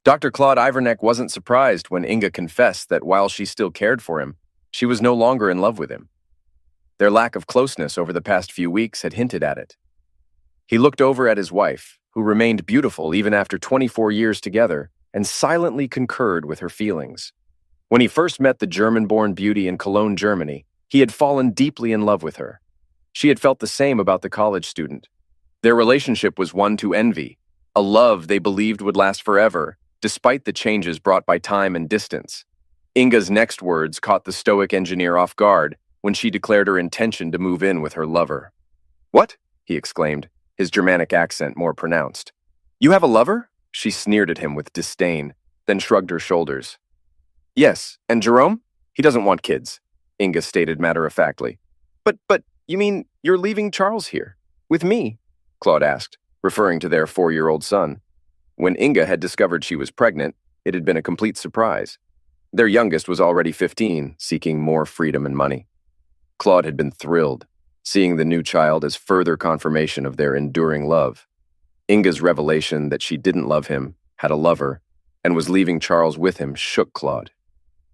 Dr. Claude Iverneck wasn't surprised when Inga confessed that while she still cared for him, she was no longer in love with him. Their lack of closeness over the past few weeks had hinted at it. He looked over at his wife, who remained beautiful even after 24 years together, and silently concurred with her feelings. When he first met the German-born beauty in Cologne, Germany, he had fallen deeply in love with her. She had felt the same about the college student. Their relationship was one to envy, a love they believed would last forever, despite the changes brought by time and distance. Inga's next words caught the stoic engineer off guard when she declared her intention to move in with her lover. "What?" he exclaimed, his Germanic accent more pronounced. "You have a lover?" She sneered at him with disdain, then shrugged her shoulders. "Yes, and Jerome? He doesn't want kids," Inga stated matter-of-factly. But, you mean you're leaving Charles here? With me?" Claude asked, referring to their 4-year-old son. When Inga had discovered she was pregnant, it had been a complete surprise. Their youngest was already 15, seeking more freedom and money. Claude had been thrilled, seeing the new child as further confirmation of their enduring love. Inga's revelation that she didn't love him, had a lover, and was leaving Charles with him shook Claude.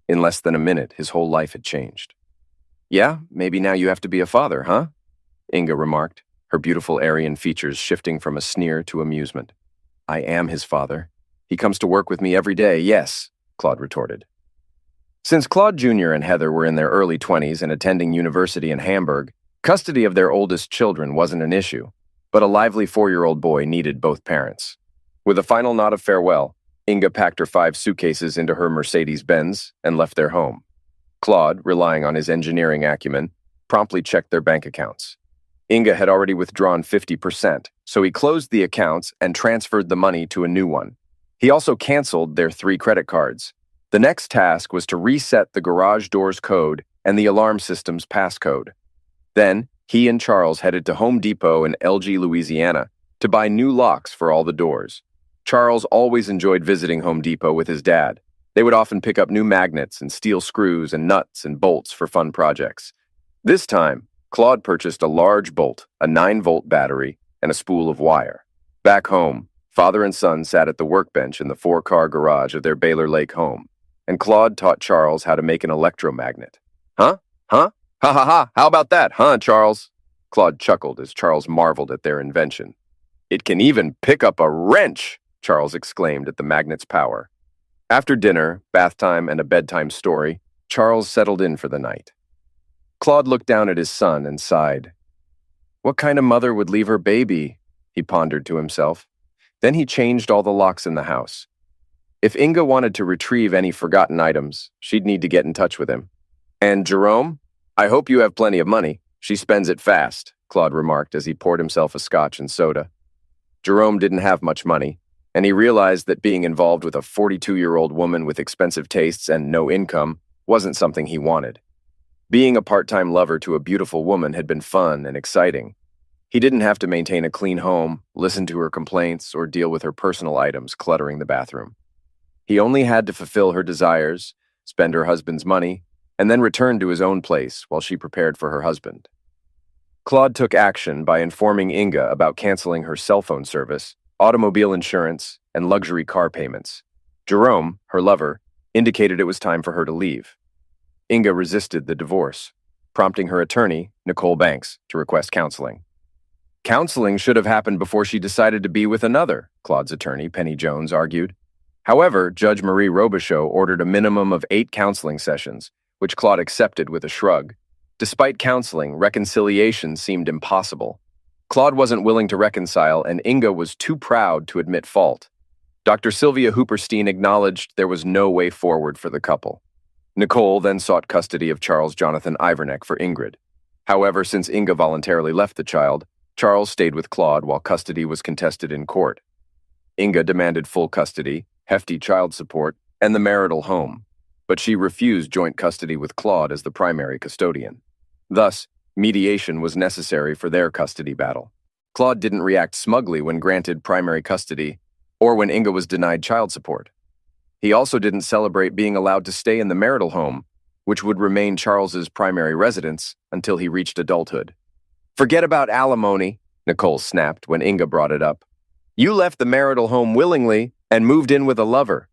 In less than a minute, his whole life had changed. "Yeah, maybe now you have to be a father, huh?" Inga remarked, her beautiful Aryan features shifting from a sneer to amusement. "I am his father. He comes to work with me every day, yes," Claude retorted. Since Claude Jr. and Heather were in their early 20s and attending university in Hamburg, custody of their oldest children wasn't an issue, but a lively 4-year-old boy needed both parents. With a final nod of farewell, Inga packed her 5 suitcases into her Mercedes-Benz and left their home. Claude, relying on his engineering acumen, promptly checked their bank accounts. Inga had already withdrawn 50%, so he closed the accounts and transferred the money to a new one. He also canceled their 3 credit cards. The next task was to reset the garage door's code and the alarm system's passcode. Then, he and Charles headed to Home Depot in Elgin, Louisiana, to buy new locks for all the doors. Charles always enjoyed visiting Home Depot with his dad. They would often pick up new magnets and steel screws and nuts and bolts for fun projects. This time, Claude purchased a large bolt, a 9-volt battery, and a spool of wire. Back home, father and son sat at the workbench in the 4-car garage of their Baylor Lake home, and Claude taught Charles how to make an electromagnet. Huh? Ha ha ha, how about that, huh, Charles? Claude chuckled as Charles marveled at their invention. "It can even pick up a wrench," Charles exclaimed at the magnet's power. After dinner, bath time, and a bedtime story, Charles settled in for the night. Claude looked down at his son and sighed. What kind of mother would leave her baby? He pondered to himself. Then he changed all the locks in the house. If Inga wanted to retrieve any forgotten items, she'd need to get in touch with him. "And Jerome? I hope you have plenty of money. She spends it fast," Claude remarked as he poured himself a scotch and soda. Jerome didn't have much money, and he realized that being involved with a 42-year-old woman with expensive tastes and no income wasn't something he wanted. Being a part-time lover to a beautiful woman had been fun and exciting. He didn't have to maintain a clean home, listen to her complaints, or deal with her personal items cluttering the bathroom. He only had to fulfill her desires, spend her husband's money, and then return to his own place while she prepared for her husband. Claude took action by informing Inga about canceling her cell phone service, automobile insurance, and luxury car payments. Jerome, her lover, indicated it was time for her to leave. Inga resisted the divorce, prompting her attorney, Nicole Banks, to request counseling. Counseling should have happened before she decided to be with another, Claude's attorney, Penny Jones, argued. However, Judge Marie Robichaud ordered a minimum of 8 counseling sessions, which Claude accepted with a shrug. Despite counseling, reconciliation seemed impossible. Claude wasn't willing to reconcile, and Inga was too proud to admit fault. Dr. Sylvia Hooperstein acknowledged there was no way forward for the couple. Nicole then sought custody of Charles Jonathan Iverneck for Ingrid. However, since Inga voluntarily left the child, Charles stayed with Claude while custody was contested in court. Inga demanded full custody, hefty child support, and the marital home, but she refused joint custody with Claude as the primary custodian. Thus, mediation was necessary for their custody battle. Claude didn't react smugly when granted primary custody or when Inga was denied child support. He also didn't celebrate being allowed to stay in the marital home, which would remain Charles's primary residence until he reached adulthood. "Forget about alimony," Nicole snapped when Inga brought it up. "You left the marital home willingly, and moved in with a lover.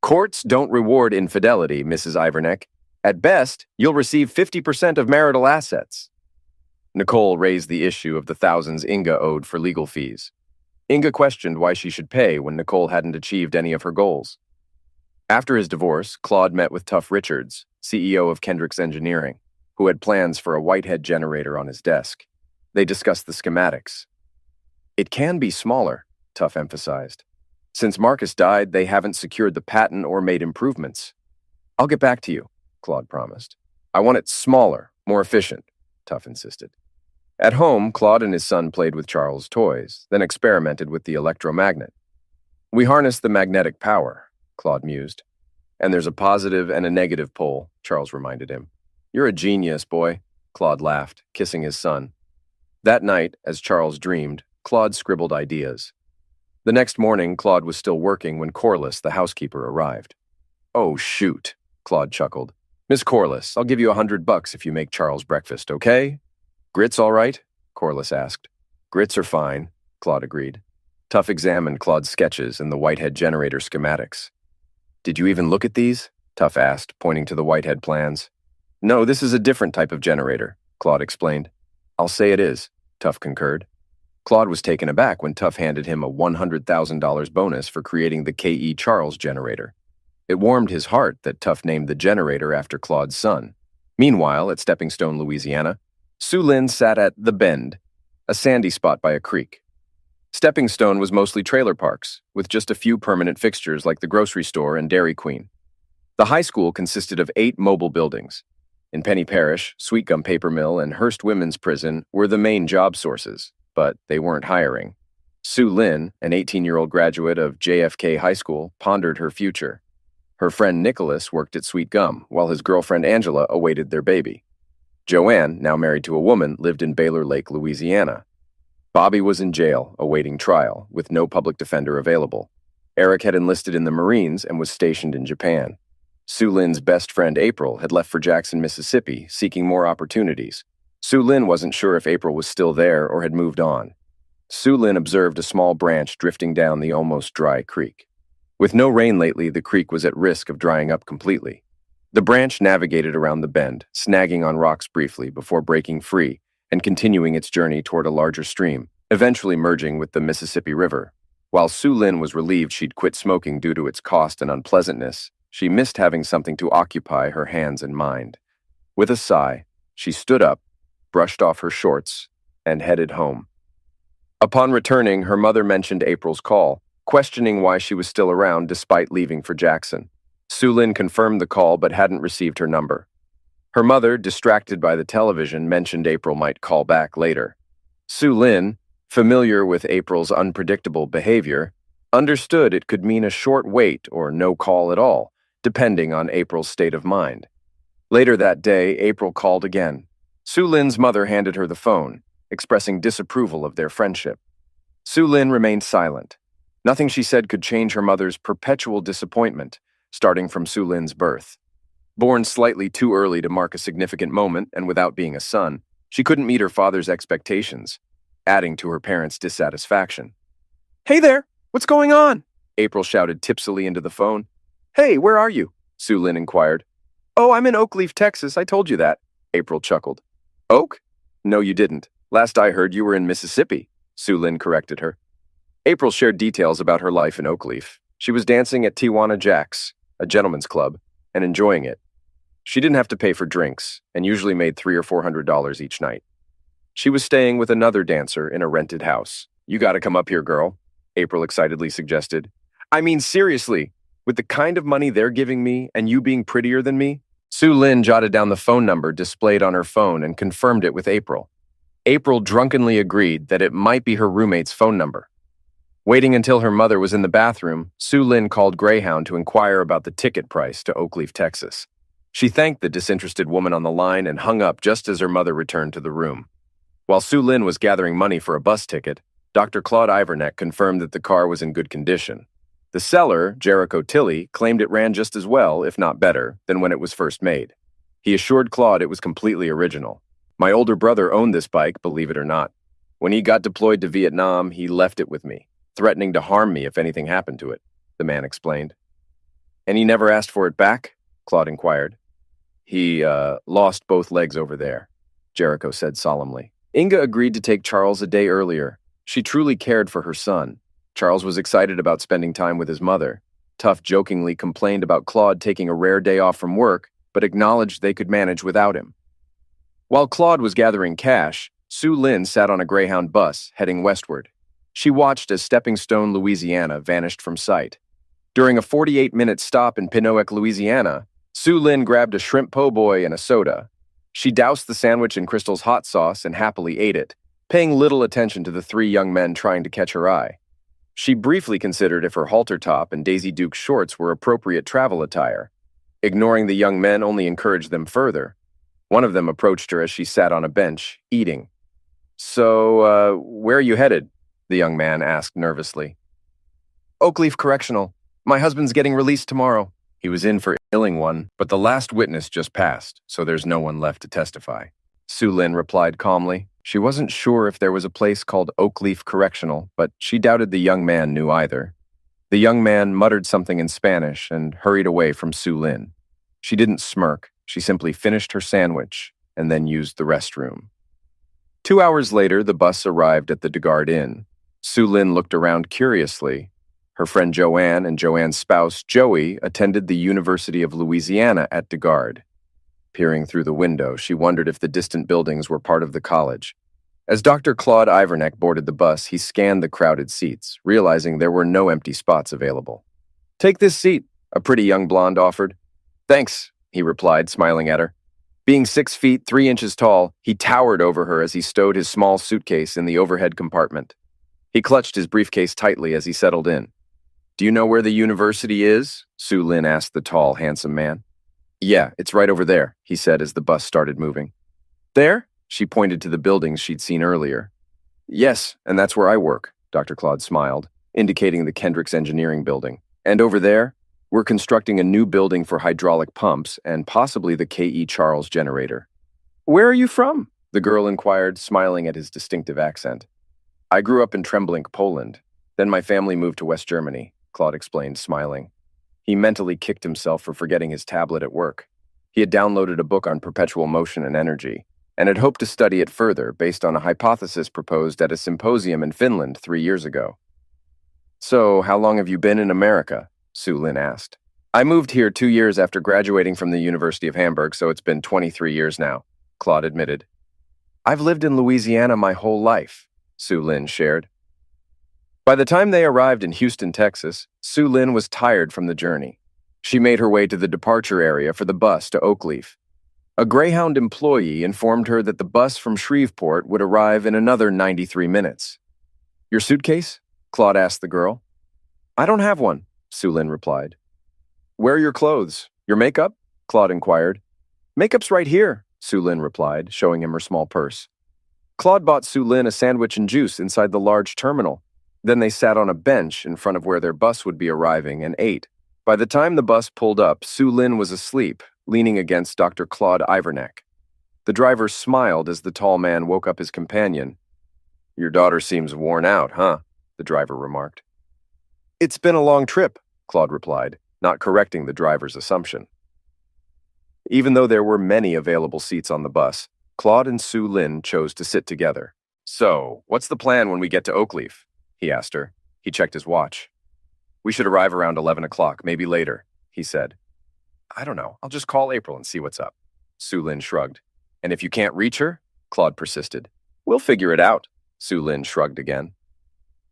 Courts don't reward infidelity, Mrs. Iverneck. At best, you'll receive 50% of marital assets. Nicole raised the issue of the thousands Inga owed for legal fees. Inga questioned why she should pay when Nicole hadn't achieved any of her goals. After his divorce, Claude met with Tuff Richards, CEO of Kendrick's Engineering, who had plans for a Whitehead generator on his desk. They discussed the schematics. It can be smaller, Tuff emphasized. Since Marcus died, they haven't secured the patent or made improvements. I'll get back to you, Claude promised. I want it smaller, more efficient, Tuff insisted. At home, Claude and his son played with Charles' toys, then experimented with the electromagnet. We harness the magnetic power, Claude mused. And there's a positive and a negative pole, Charles reminded him. You're a genius, boy, Claude laughed, kissing his son. That night, as Charles dreamed, Claude scribbled ideas. The next morning, Claude was still working when Corliss, the housekeeper, arrived. Oh, shoot, Claude chuckled. Miss Corliss, I'll give you $100 if you make Charles breakfast, okay? Grits all right? Corliss asked. Grits are fine, Claude agreed. Tuff examined Claude's sketches and the Whitehead generator schematics. Did you even look at these? Tuff asked, pointing to the Whitehead plans. No, this is a different type of generator, Claude explained. I'll say it is, Tuff concurred. Claude was taken aback when Tuff handed him a $100,000 bonus for creating the K.E. Charles generator. It warmed his heart that Tuff named the generator after Claude's son. Meanwhile, at Stepping Stone, Louisiana, Sue Lynn sat at The Bend, a sandy spot by a creek. Stepping Stone was mostly trailer parks, with just a few permanent fixtures like the grocery store and Dairy Queen. The high school consisted of 8 mobile buildings. In Penny Parish, Sweet Gum Paper Mill, and Hearst Women's Prison were the main job sources, but they weren't hiring. Sue Lynn, an 18-year-old graduate of JFK High School, pondered her future. Her friend Nicholas worked at Sweet Gum, while his girlfriend Angela awaited their baby. Joanne, now married to a woman, lived in Baylor Lake, Louisiana. Bobby was in jail, awaiting trial, with no public defender available. Eric had enlisted in the Marines and was stationed in Japan. Sue Lynn's best friend April had left for Jackson, Mississippi, seeking more opportunities. Sue Lynn wasn't sure if April was still there or had moved on. Sue Lynn observed a small branch drifting down the almost dry creek. With no rain lately, the creek was at risk of drying up completely. The branch navigated around the bend, snagging on rocks briefly before breaking free and continuing its journey toward a larger stream, eventually merging with the Mississippi River. While Sue Lynn was relieved she'd quit smoking due to its cost and unpleasantness, she missed having something to occupy her hands and mind. With a sigh, she stood up, brushed off her shorts, and headed home. Upon returning, her mother mentioned April's call, questioning why she was still around despite leaving for Jackson. Sue Lynn confirmed the call but hadn't received her number. Her mother, distracted by the television, mentioned April might call back later. Sue Lynn, familiar with April's unpredictable behavior, understood it could mean a short wait or no call at all, depending on April's state of mind. Later that day, April called again. Sue Lynn's mother handed her the phone, expressing disapproval of their friendship. Sue Lynn remained silent. Nothing she said could change her mother's perpetual disappointment, starting from Sue Lynn's birth. Born slightly too early to mark a significant moment and without being a son, she couldn't meet her father's expectations, adding to her parents' dissatisfaction. Hey there, what's going on? April shouted tipsily into the phone. Hey, where are you? Sue Lynn inquired. Oh, I'm in Oakleaf, Texas, I told you that, April chuckled. Oak? No, you didn't. Last I heard, you were in Mississippi, Sue Lynn corrected her. April shared details about her life in Oakleaf. She was dancing at Tijuana Jack's, a gentleman's club, and enjoying it. She didn't have to pay for drinks, and usually made $300 or $400 each night. She was staying with another dancer in a rented house. You gotta come up here, girl, April excitedly suggested. I mean, seriously, with the kind of money they're giving me and you being prettier than me? Sue Lynn jotted down the phone number displayed on her phone and confirmed it with April. April drunkenly agreed that it might be her roommate's phone number. Waiting until her mother was in the bathroom, Sue Lynn called Greyhound to inquire about the ticket price to Oakleaf, Texas. She thanked the disinterested woman on the line and hung up just as her mother returned to the room. While Sue Lynn was gathering money for a bus ticket, Dr. Claude Iverneck confirmed that the car was in good condition. The seller, Jericho Tilley, claimed it ran just as well, if not better, than when it was first made. He assured Claude it was completely original. My older brother owned this bike, believe it or not. When he got deployed to Vietnam, he left it with me, threatening to harm me if anything happened to it. the man explained. And he never asked for it back? Claude inquired. He, lost both legs over there, Jericho said solemnly. Inga agreed to take Charles a day earlier. She truly cared for her son. Charles was excited about spending time with his mother. Tuff jokingly complained about Claude taking a rare day off from work, but acknowledged they could manage without him. While Claude was gathering cash, Sue Lin sat on a Greyhound bus, heading westward. She watched as Stepping Stone, Louisiana vanished from sight. During a 48-minute stop in Pinoak, Louisiana, Sue Lin grabbed a shrimp po' boy and a soda. She doused the sandwich in Crystal's hot sauce and happily ate it, paying little attention to the three young men trying to catch her eye. She briefly considered if her halter top and Daisy Duke shorts were appropriate travel attire. Ignoring the young men only encouraged them further. One of them approached her as she sat on a bench, eating. So, where are you headed? The young man asked nervously. Oakleaf Correctional. My husband's getting released tomorrow. He was in for illing one, but the last witness just passed, so there's no one left to testify. Sue Lin replied calmly. She wasn't sure if there was a place called Oakleaf Correctional, but she doubted the young man knew either. The young man muttered something in Spanish and hurried away from Sue Lin. She didn't smirk. She simply finished her sandwich and then used the restroom. 2 hours later, the bus arrived at the DeGard Inn. Sue Lin looked around curiously. Her friend Joanne and Joanne's spouse, Joey, attended the University of Louisiana at DeGard. Peering through the window, she wondered if the distant buildings were part of the college. As Dr. Claude Iverneck boarded the bus, he scanned the crowded seats, realizing there were no empty spots available. Take this seat, a pretty young blonde offered. Thanks, he replied, smiling at her. Being 6 feet, 3 inches tall, he towered over her as he stowed his small suitcase in the overhead compartment. He clutched his briefcase tightly as he settled in. Do you know where the university is? Sue Lin asked the tall, handsome man. Yeah, it's right over there, he said as the bus started moving. There? She pointed to the buildings she'd seen earlier. Yes, and that's where I work, Dr. Claude smiled, indicating the Kendricks Engineering Building. And over there, we're constructing a new building for hydraulic pumps and possibly the K.E. Charles generator. Where are you from? The girl inquired, smiling at his distinctive accent. I grew up in Tremblink, Poland. Then my family moved to West Germany, Claude explained, smiling. He mentally kicked himself for forgetting his tablet at work. He had downloaded a book on perpetual motion and energy, and had hoped to study it further based on a hypothesis proposed at a symposium in Finland 3 years ago. So, how long have you been in America? Sue Lin asked. I moved here 2 years after graduating from the University of Hamburg, so it's been 23 years now, Claude admitted. I've lived in Louisiana my whole life, Sue Lin shared. By the time they arrived in Houston, Texas, Sue Lin was tired from the journey. She made her way to the departure area for the bus to Oakleaf. A Greyhound employee informed her that the bus from Shreveport would arrive in another 93 minutes. Your suitcase? Claude asked the girl. I don't have one, Sue Lin replied. Where are your clothes? Your makeup? Claude inquired. Makeup's right here, Sue Lin replied, showing him her small purse. Claude bought Sue Lin a sandwich and juice inside the large terminal. Then they sat on a bench in front of where their bus would be arriving and ate. By the time the bus pulled up, Sue Lin was asleep, leaning against Dr. Claude Iverneck. The driver smiled as the tall man woke up his companion. Your daughter seems worn out, huh? The driver remarked. It's been a long trip, Claude replied, not correcting the driver's assumption. Even though there were many available seats on the bus, Claude and Sue Lin chose to sit together. So, what's the plan when we get to Oakleaf? He asked her. He checked his watch. We should arrive around 11 o'clock, maybe later, he said. I don't know. I'll just call April and see what's up. Sue Lin shrugged. And if you can't reach her? Claude persisted. We'll figure it out. Sue Lin shrugged again.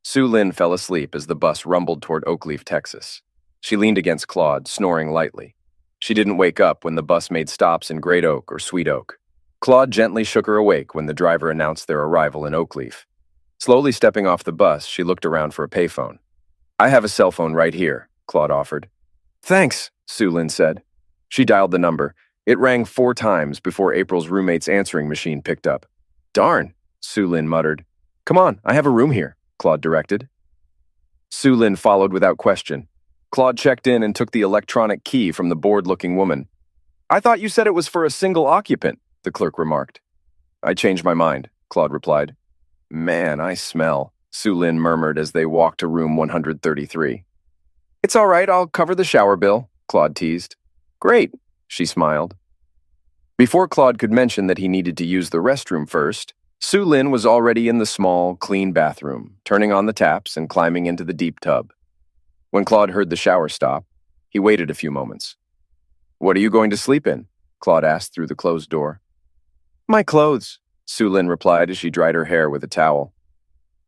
Sue Lin fell asleep as the bus rumbled toward Oakleaf, Texas. She leaned against Claude, snoring lightly. She didn't wake up when the bus made stops in Great Oak or Sweet Oak. Claude gently shook her awake when the driver announced their arrival in Oakleaf. Slowly stepping off the bus, she looked around for a payphone. I have a cell phone right here, Claude offered. Thanks, Sue Lin said. She dialed the number. It rang 4 times before April's roommate's answering machine picked up. Darn, Sue Lin muttered. Come on, I have a room here, Claude directed. Sue Lin followed without question. Claude checked in and took the electronic key from the bored-looking woman. I thought you said it was for a single occupant, the clerk remarked. I changed my mind, Claude replied. Man, I smell, Sue Lin murmured as they walked to room 133. It's all right, I'll cover the shower bill, Claude teased. Great, she smiled. Before Claude could mention that he needed to use the restroom first, Su Lin was already in the small, clean bathroom, turning on the taps and climbing into the deep tub. When Claude heard the shower stop, he waited a few moments. What are you going to sleep in? Claude asked through the closed door. My clothes, Su Lin replied as she dried her hair with a towel.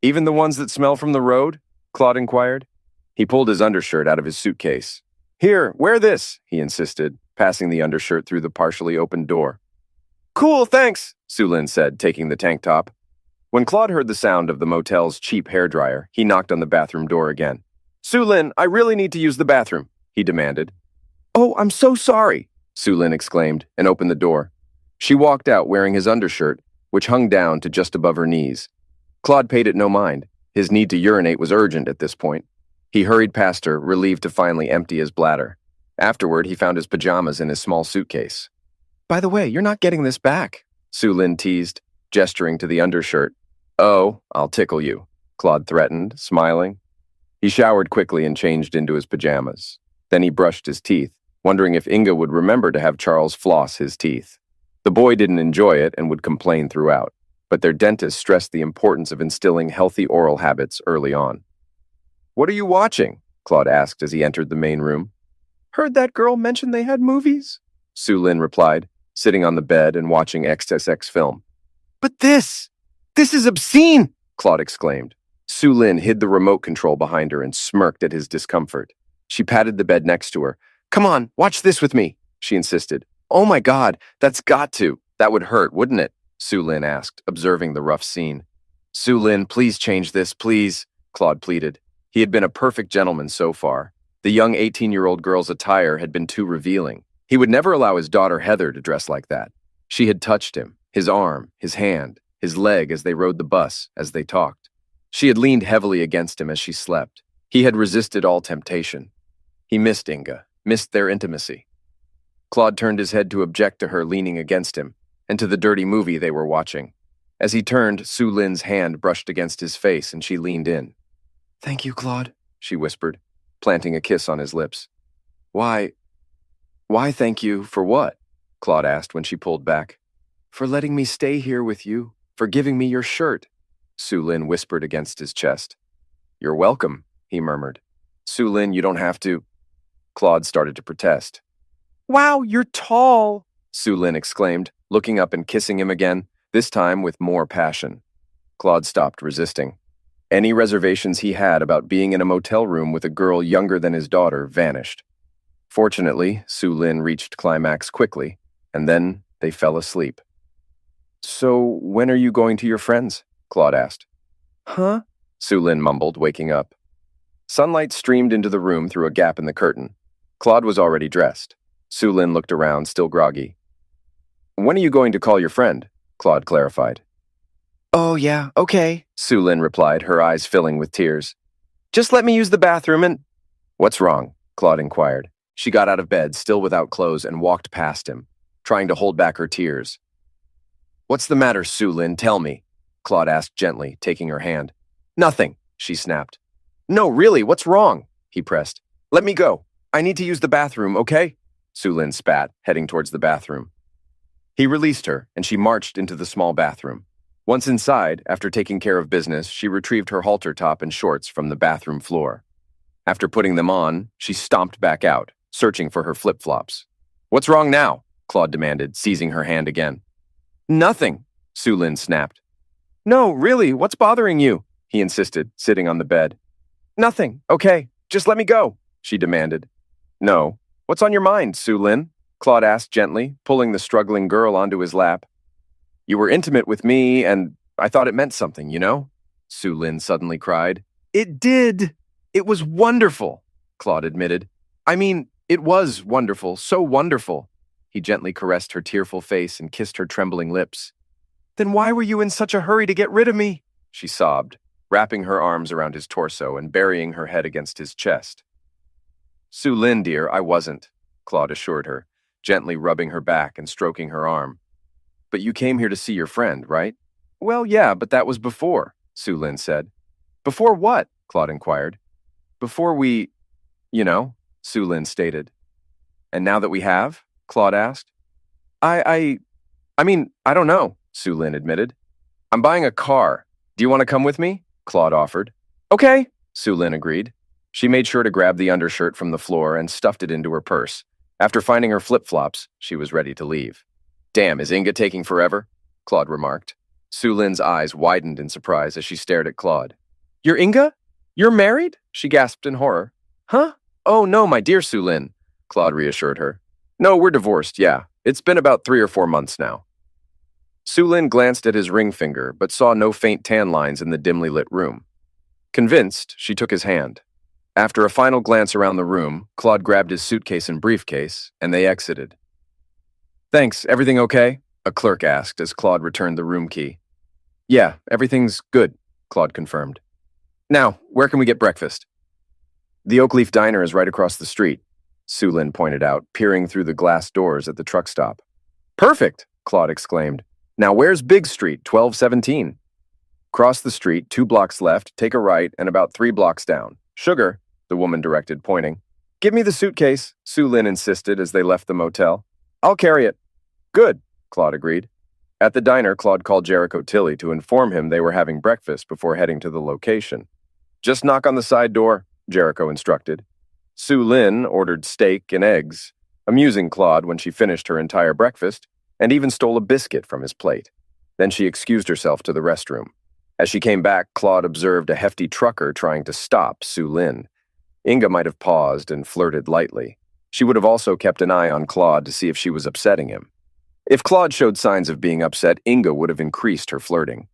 Even the ones that smell from the road? Claude inquired. He pulled his undershirt out of his suitcase. Here, wear this, he insisted, passing the undershirt through the partially opened door. Cool, thanks, Su Lin said, taking the tank top. When Claude heard the sound of the motel's cheap hairdryer, he knocked on the bathroom door again. Su Lin, I really need to use the bathroom, he demanded. Oh, I'm so sorry, Su Lin exclaimed and opened the door. She walked out wearing his undershirt, which hung down to just above her knees. Claude paid it no mind. His need to urinate was urgent at this point. He hurried past her, relieved to finally empty his bladder. Afterward, he found his pajamas in his small suitcase. By the way, you're not getting this back, Su Lin teased, gesturing to the undershirt. Oh, I'll tickle you, Claude threatened, smiling. He showered quickly and changed into his pajamas. Then he brushed his teeth, wondering if Inga would remember to have Charles floss his teeth. The boy didn't enjoy it and would complain throughout, but their dentist stressed the importance of instilling healthy oral habits early on. What are you watching? Claude asked as he entered the main room. Heard that girl mention they had movies? Su Lin replied, sitting on the bed and watching XXX film. But this is obscene, Claude exclaimed. Su Lin hid the remote control behind her and smirked at his discomfort. She patted the bed next to her. Come on, watch this with me, she insisted. Oh my God, that's got to. That would hurt, wouldn't it? Su Lin asked, observing the rough scene. Su Lin, please change this, please, Claude pleaded. He had been a perfect gentleman so far. The young 18-year-old girl's attire had been too revealing. He would never allow his daughter Heather to dress like that. She had touched him, his arm, his hand, his leg as they rode the bus, as they talked. She had leaned heavily against him as she slept. He had resisted all temptation. He missed Inga, missed their intimacy. Claude turned his head to object to her leaning against him, and to the dirty movie they were watching. As he turned, Su Lin's hand brushed against his face and she leaned in. Thank you, Claude, she whispered, planting a kiss on his lips. Why thank you for what? Claude asked when she pulled back. For letting me stay here with you, for giving me your shirt, Su Lin whispered against his chest. You're welcome, he murmured. Su Lin, you don't have to. Claude started to protest. Wow, you're tall, Su Lin exclaimed, looking up and kissing him again, this time with more passion. Claude stopped resisting. Any reservations he had about being in a motel room with a girl younger than his daughter vanished. Fortunately, Su Lin reached climax quickly, and then they fell asleep. So, when are you going to your friends? Claude asked. Huh? Su Lin mumbled, waking up. Sunlight streamed into the room through a gap in the curtain. Claude was already dressed. Su Lin looked around, still groggy. When are you going to call your friend? Claude clarified. Oh, yeah, okay, Su Lin replied, her eyes filling with tears. Just let me use the bathroom and... What's wrong? Claude inquired. She got out of bed, still without clothes, and walked past him, trying to hold back her tears. What's the matter, Su Lin? Tell me, Claude asked gently, taking her hand. Nothing, she snapped. No, really, what's wrong? He pressed. Let me go. I need to use the bathroom, okay? Su Lin spat, heading towards the bathroom. He released her, and she marched into the small bathroom. Once inside, after taking care of business, she retrieved her halter top and shorts from the bathroom floor. After putting them on, she stomped back out, searching for her flip-flops. What's wrong now? Claude demanded, seizing her hand again. Nothing, Su Lin snapped. No, really, what's bothering you? He insisted, sitting on the bed. Nothing, okay, just let me go, she demanded. No. What's on your mind, Su Lin? Claude asked gently, pulling the struggling girl onto his lap. You were intimate with me, and I thought it meant something, you know? Su Lin suddenly cried. It did! It was wonderful, Claude admitted. I mean, it was wonderful, so wonderful. He gently caressed her tearful face and kissed her trembling lips. Then why were you in such a hurry to get rid of me? She sobbed, wrapping her arms around his torso and burying her head against his chest. Su Lin, dear, I wasn't, Claude assured her, gently rubbing her back and stroking her arm. But you came here to see your friend, right? Well, yeah, but that was before, Su Lin said. Before what? Claude inquired. Before we... You know, Su Lin stated. And now that we have? Claude asked. I, I don't know, Su Lin admitted. I'm buying a car. Do you want to come with me? Claude offered. Okay, Su Lin agreed. She made sure to grab the undershirt from the floor and stuffed it into her purse. After finding her flip-flops, she was ready to leave. Damn, is Inga taking forever? Claude remarked. Su Lin's eyes widened in surprise as she stared at Claude. You're Inga? You're married? She gasped in horror. Huh? Oh no, my dear Su Lin, Claude reassured her. No, we're divorced, yeah. It's been about 3 or 4 months now. Su Lin glanced at his ring finger, but saw no faint tan lines in the dimly lit room. Convinced, she took his hand. After a final glance around the room, Claude grabbed his suitcase and briefcase, and they exited. Thanks, everything okay? A clerk asked as Claude returned the room key. Yeah, everything's good, Claude confirmed. Now, where can we get breakfast? The Oakleaf Diner is right across the street, Su Lin pointed out, peering through the glass doors at the truck stop. Perfect, Claude exclaimed. Now where's Big Street, 1217? Cross the street, 2 blocks left, take a right, and about 3 blocks down. Sugar, the woman directed, pointing. Give me the suitcase, Su Lin insisted as they left the motel. I'll carry it. Good, Claude agreed. At the diner, Claude called Jericho Tilly to inform him they were having breakfast before heading to the location. Just knock on the side door, Jericho instructed. Su Lin ordered steak and eggs, amusing Claude when she finished her entire breakfast, and even stole a biscuit from his plate. Then she excused herself to the restroom. As she came back, Claude observed a hefty trucker trying to stop Su Lin. Inga might have paused and flirted lightly. She would have also kept an eye on Claude to see if she was upsetting him. If Claude showed signs of being upset, Inga would have increased her flirting.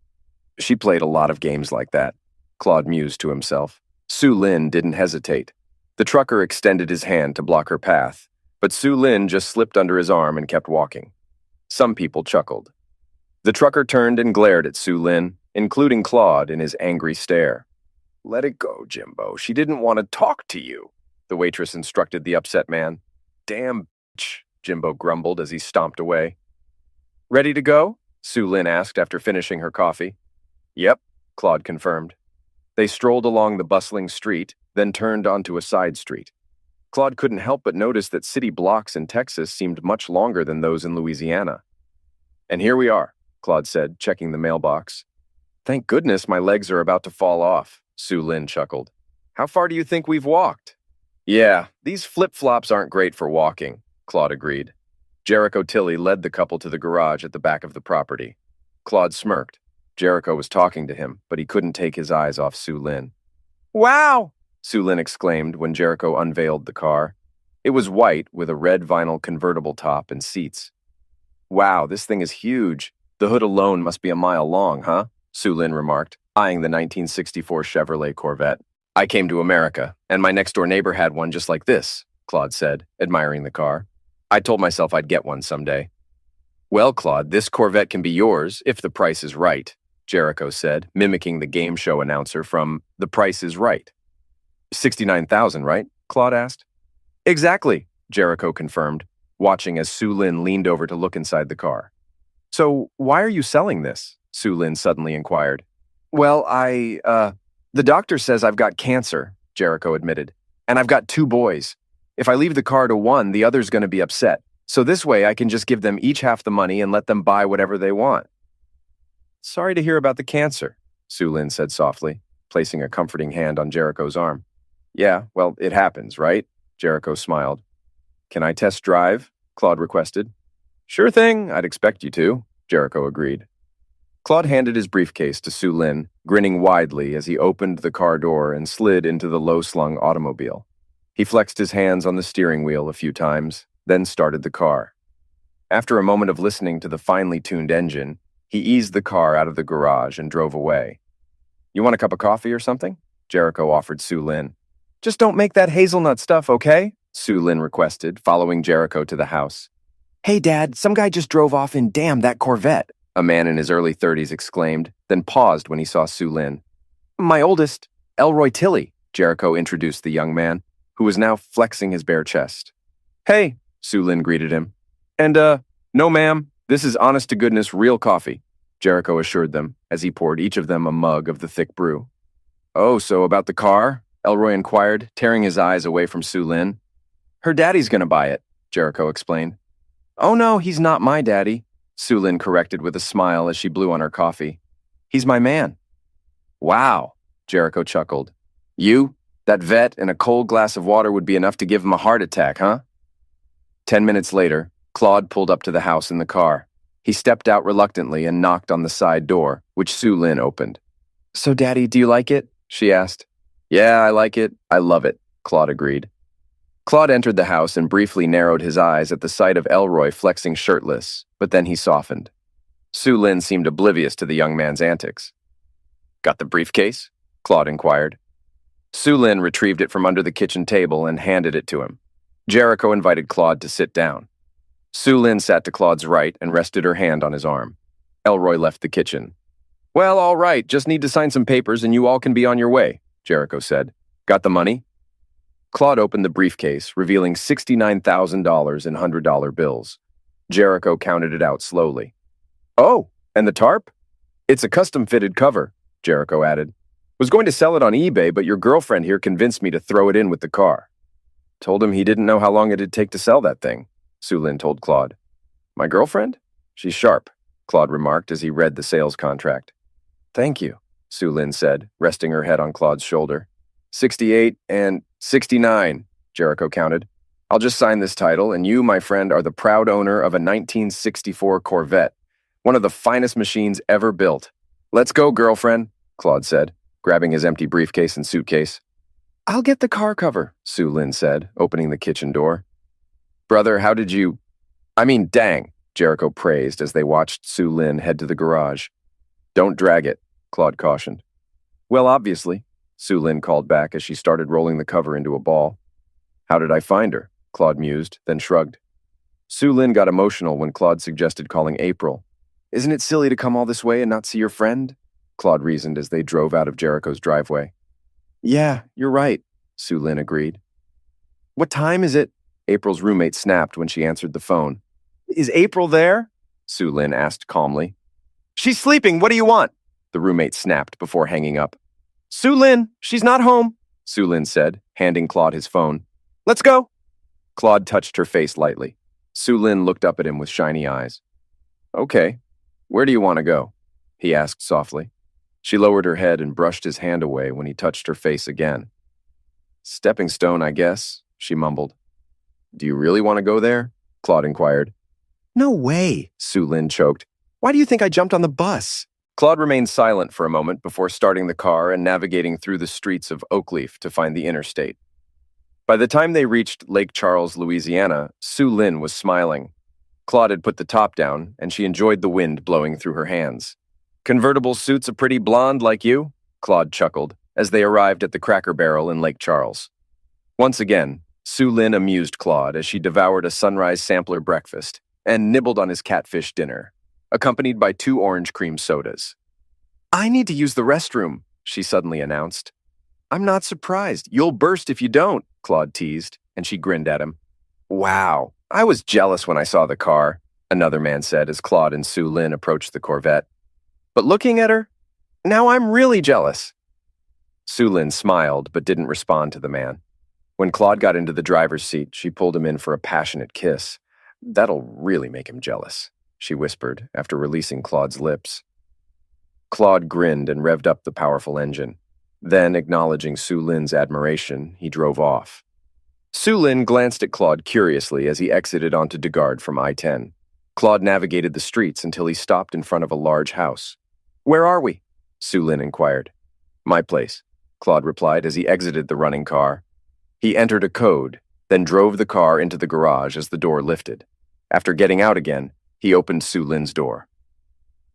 She played a lot of games like that, Claude mused to himself. Su Lin didn't hesitate. The trucker extended his hand to block her path, but Su Lin just slipped under his arm and kept walking. Some people chuckled. The trucker turned and glared at Su Lin, including Claude in his angry stare. Let it go, Jimbo. She didn't want to talk to you, the waitress instructed the upset man. Damn bitch, Jimbo grumbled as he stomped away. Ready to go? Su Lin asked after finishing her coffee. Yep, Claude confirmed. They strolled along the bustling street, then turned onto a side street. Claude couldn't help but notice that city blocks in Texas seemed much longer than those in Louisiana. And here we are, Claude said, checking the mailbox. Thank goodness my legs are about to fall off, Su Lin chuckled. How far do you think we've walked? Yeah, these flip-flops aren't great for walking, Claude agreed. Jericho Tilly led the couple to the garage at the back of the property. Claude smirked. Jericho was talking to him, but he couldn't take his eyes off Su Lin. Wow! Su Lin exclaimed when Jericho unveiled the car. It was white with a red vinyl convertible top and seats. Wow, this thing is huge. The hood alone must be a mile long, huh? Su Lin remarked, eyeing the 1964 Chevrolet Corvette. I came to America, and my next-door neighbor had one just like this, Claude said, admiring the car. I told myself I'd get one someday. Well, Claude, this Corvette can be yours if the price is right, Jericho said, mimicking the game show announcer from The Price is Right. 69,000, right? Claude asked. Exactly, Jericho confirmed, watching as Su Lin leaned over to look inside the car. So, why are you selling this? Su Lin suddenly inquired. Well, the doctor says I've got cancer, Jericho admitted, and I've got 2 boys. If I leave the car to one, the other's going to be upset. So this way I can just give them each half the money and let them buy whatever they want. Sorry to hear about the cancer, Su Lin said softly, placing a comforting hand on Jericho's arm. Yeah, well, it happens, right? Jericho smiled. Can I test drive? Claude requested. Sure thing, I'd expect you to, Jericho agreed. Claude handed his briefcase to Su Lin, grinning widely as he opened the car door and slid into the low-slung automobile. He flexed his hands on the steering wheel a few times, then started the car. After a moment of listening to the finely tuned engine, he eased the car out of the garage and drove away. You want a cup of coffee or something? Jericho offered Su Lin. Just don't make that hazelnut stuff, okay? Su Lin requested, following Jericho to the house. Hey, Dad, some guy just drove off in damn that Corvette, a man in his early 30s exclaimed, then paused when he saw Su Lin. My oldest, Elroy Tilly, Jericho introduced the young man, who was now flexing his bare chest. Hey, Su Lin greeted him. And, no ma'am, this is honest-to-goodness real coffee, Jericho assured them as he poured each of them a mug of the thick brew. Oh, so about the car? Elroy inquired, tearing his eyes away from Su Lin. Her daddy's gonna buy it, Jericho explained. Oh no, he's not my daddy, Su Lin corrected with a smile as she blew on her coffee. He's my man. Wow, Jericho chuckled. You, that vet, and a cold glass of water would be enough to give him a heart attack, huh? 10 minutes later, Claude pulled up to the house in the car. He stepped out reluctantly and knocked on the side door, which Su Lin opened. So, Daddy, do you like it? She asked. Yeah, I like it. I love it, Claude agreed. Claude entered the house and briefly narrowed his eyes at the sight of Elroy flexing shirtless, but then he softened. Su Lin seemed oblivious to the young man's antics. Got the briefcase? Claude inquired. Su Lin retrieved it from under the kitchen table and handed it to him. Jericho invited Claude to sit down. Su Lin sat to Claude's right and rested her hand on his arm. Elroy left the kitchen. Well, all right, just need to sign some papers and you all can be on your way, Jericho said. Got the money? Claude opened the briefcase, revealing $69,000 in $100 bills. Jericho counted it out slowly. Oh, and the tarp? It's a custom-fitted cover, Jericho added. Was going to sell it on eBay, but your girlfriend here convinced me to throw it in with the car. Told him he didn't know how long it'd take to sell that thing, Su Lin told Claude. My girlfriend? She's sharp, Claude remarked as he read the sales contract. Thank you, Su Lin said, resting her head on Claude's shoulder. 68 and 69, Jericho counted. I'll just sign this title, and you, my friend, are the proud owner of a 1964 Corvette, one of the finest machines ever built. Let's go, girlfriend, Claude said, grabbing his empty briefcase and suitcase. I'll get the car cover, Su Lin said, opening the kitchen door. Brother, how did you... dang, Jericho praised as they watched Su Lin head to the garage. Don't drag it, Claude cautioned. Well, obviously, Su Lin called back as she started rolling the cover into a ball. How did I find her? Claude mused, then shrugged. Su Lin got emotional when Claude suggested calling April. Isn't it silly to come all this way and not see your friend? Claude reasoned as they drove out of Jericho's driveway. Yeah, you're right, Su Lin agreed. What time is it? April's roommate snapped when she answered the phone. Is April there? Su Lin asked calmly. She's sleeping, what do you want? The roommate snapped before hanging up. Su Lin, she's not home, Su Lin said, handing Claude his phone. Let's go. Claude touched her face lightly. Su Lin looked up at him with shiny eyes. Okay, where do you want to go? He asked softly. She lowered her head and brushed his hand away when he touched her face again. Stepping stone, I guess, she mumbled. Do you really want to go there? Claude inquired. No way, Su Lin choked. Why do you think I jumped on the bus? Claude remained silent for a moment before starting the car and navigating through the streets of Oakleaf to find the interstate. By the time they reached Lake Charles, Louisiana, Su Lin was smiling. Claude had put the top down, and she enjoyed the wind blowing through her hands. Convertible suits a pretty blonde like you? Claude chuckled as they arrived at the Cracker Barrel in Lake Charles. Once again, Su Lin amused Claude as she devoured a sunrise sampler breakfast and nibbled on his catfish dinner, accompanied by 2 orange cream sodas. I need to use the restroom, she suddenly announced. I'm not surprised. You'll burst if you don't, Claude teased, and she grinned at him. Wow, I was jealous when I saw the car, another man said as Claude and Su Lin approached the Corvette. But looking at her, now I'm really jealous. Su Lin smiled but didn't respond to the man. When Claude got into the driver's seat, she pulled him in for a passionate kiss. That'll really make him jealous, she whispered after releasing Claude's lips. Claude grinned and revved up the powerful engine. Then, acknowledging Su Lin's admiration, he drove off. Su Lin glanced at Claude curiously as he exited onto DeGard from I-10. Claude navigated the streets until he stopped in front of a large house. Where are we? Su Lin inquired. My place, Claude replied as he exited the running car. He entered a code, then drove the car into the garage as the door lifted. After getting out again, he opened Su Lin's door.